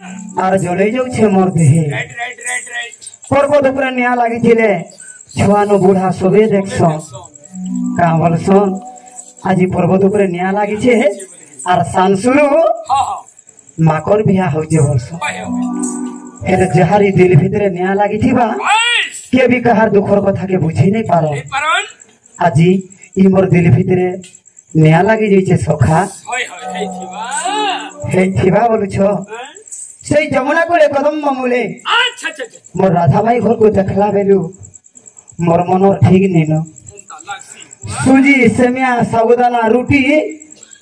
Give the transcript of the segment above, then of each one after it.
are जले जाउछे मोर देहे पर्वत ऊपर निया लागिथिले छुआनो बुढ़ा सबे देखसो का बोलसो आज पर्वत ऊपर निया लागिछे आर सांसुरु माकर बिया होजे बोलसो हेले जहारी दिल भितरे निया लागिथिबा के भी कहार दुखर कथा के बुझी नहीं पारो आज ई मोर दिल भितरे निया लागी जाइछे सखा हेथिबा बोलछो से जमुना को कदम मूले मोर राधा भाई घर को देखला बेलु मोर मन ठीक नहीं सुजी सेमिया साबुदाना रोटी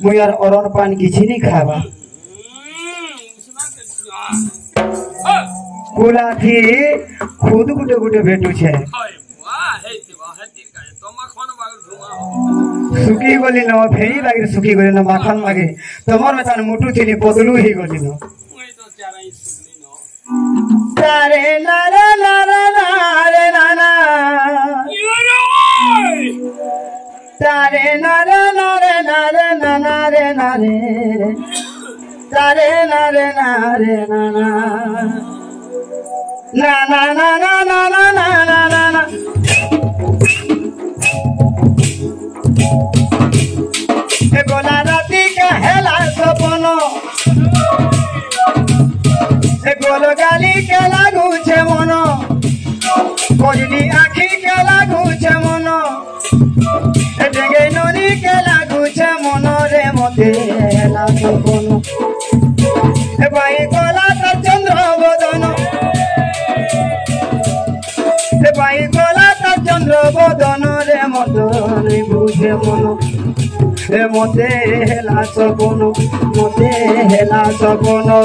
मुयार अरण पान किसी नहीं खावा कुला थी खुद गुटे गुटे भेटू छे सुखी गली न फेरी लागे सुखी गली न माखन मागे तमर में तान मुटु थिनी पतलू ही गली न तारे नारा नारा नारे नाना तारे नारा नारे नारे नाना रे नारे तारे नारे नारे नाना ना ना ना ना ना ना ना ना ना ना ए गोला राती का हेला सपनो गोल गाली के लागू छे मनो कोजनी आखी के लागू छे मनो डेगे नोनी के लागू छे मनो रे मते लागू कोनो ए भाई गोला का चंद्र बदन ए भाई गोला का चंद्र बदन रे मते बुझे मनो ए मते हेला सपनो मते हेला सपनो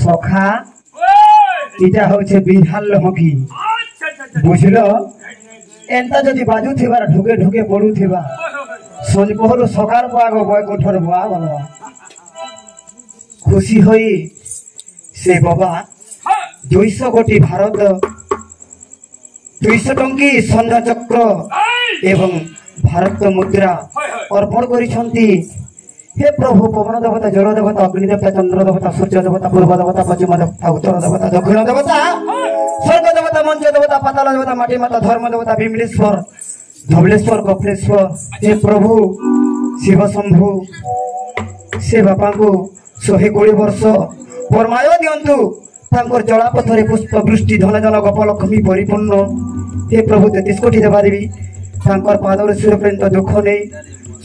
सखा इटा होछे बिहाल हकी बुझलो एंता जदि बाजू थिबार ढुके ढुके पड़ू थिबा सोज पहरु सकार पागो बय कोठर बुआ बलवा खुशी होई से बाबा 200 कोटी भारत 200 टंकी स्वर्ण चक्र एवं भारत मुद्रा अर्पण करिसंती हे प्रभु पवन देवता जल देवता अग्नि देवता चंद्र देवता सूर्य देवता पूर्व देवता पश्चिम देवता उत्तर देवता दक्षिण देवता स्वर्ग देवता मंच देवता पाताल देवता माटी माता धर्म देवता विमलेश्वर धवलेश्वर कपिलेश्वर हे प्रभु शिव शंभु से बापा को 120 वर्ष परमाय दियंतु तांकर जलापथरे पुष्प वृष्टि धन जन गोप लक्ष्मी परिपूर्ण हे प्रभु 33 कोटी देवा देवी तांकर पादर शिर पर्यंत दुख नहीं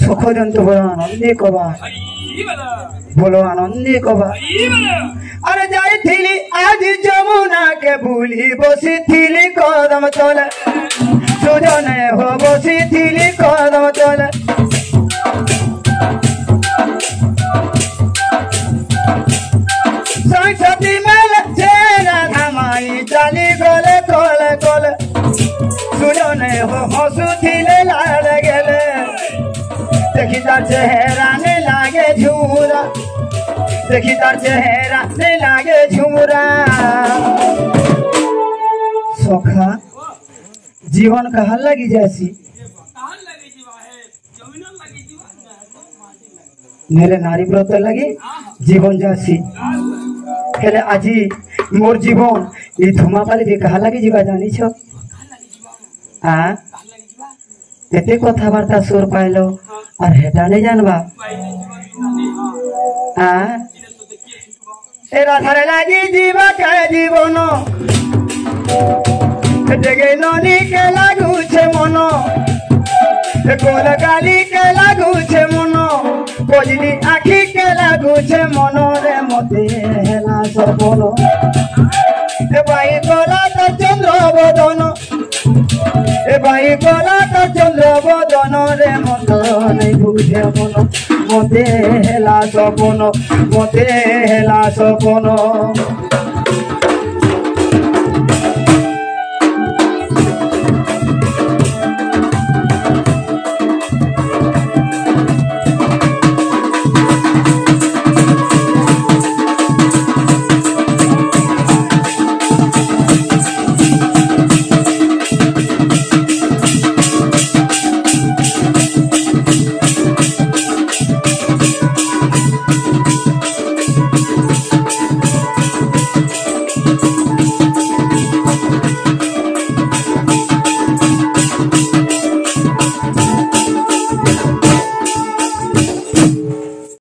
सुख दियंतु बोलो आनंदे कबा बोलो आनंदे कबा अरे जाइथिली आज जमुना के भूली बसी थिली कदम तले सुजने हो बसी थिली कदम तले संसती मेल चेरा धमाई चाली गले कोले कोले सुजने हो हसु थिले लाल गेले देखी तार चेहरा ने लागे झूरा देखी तार चेहरा ने लागे झूरा सखा जीवन कहाँ लगी जैसी मेरे नारी व्रत लगी जीवन जैसी हेले आजी मोर जीवन ये धुमापाली भी कहाँ लगी जीवा जानी छो एते कथबार्ता सुर पाइलो और हेटा नहीं जानबा ए राधारे लागी जीवा के जीवन डेगे ननी के लागू छे मनो गोल गाली के लागू छे मनो कोजनी आखी के लागू छे मनो रे मते हेला सपनो ए भाई गोला तो चंद्र बदन ए भाई गोला तो মতে হেলা সপন